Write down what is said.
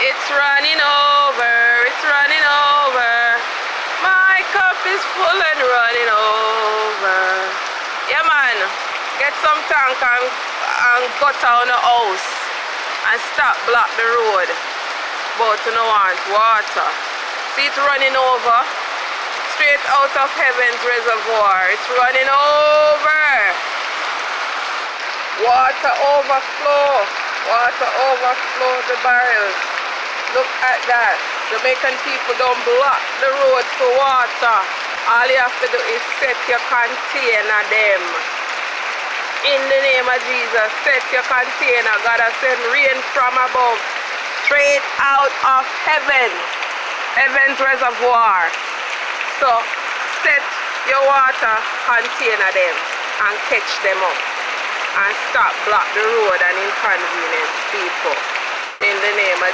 It's running over, it's running over. My cup is full and running over. Yeah man, get some tank and gutter on the house and stop block the road. But you don't want water. See it running over? Straight out of heaven's reservoir. It's running over. Water overflow. Water overflow the barrels. Look at that. Jamaican people don't block the road to water. All you have to do is set your container them. In the name of Jesus, set your container. God has sent rain from above. Straight out of heaven. Heaven's reservoir. So set your water container them and catch them up. And stop block the road and inconvenience people. In the name of Jesus.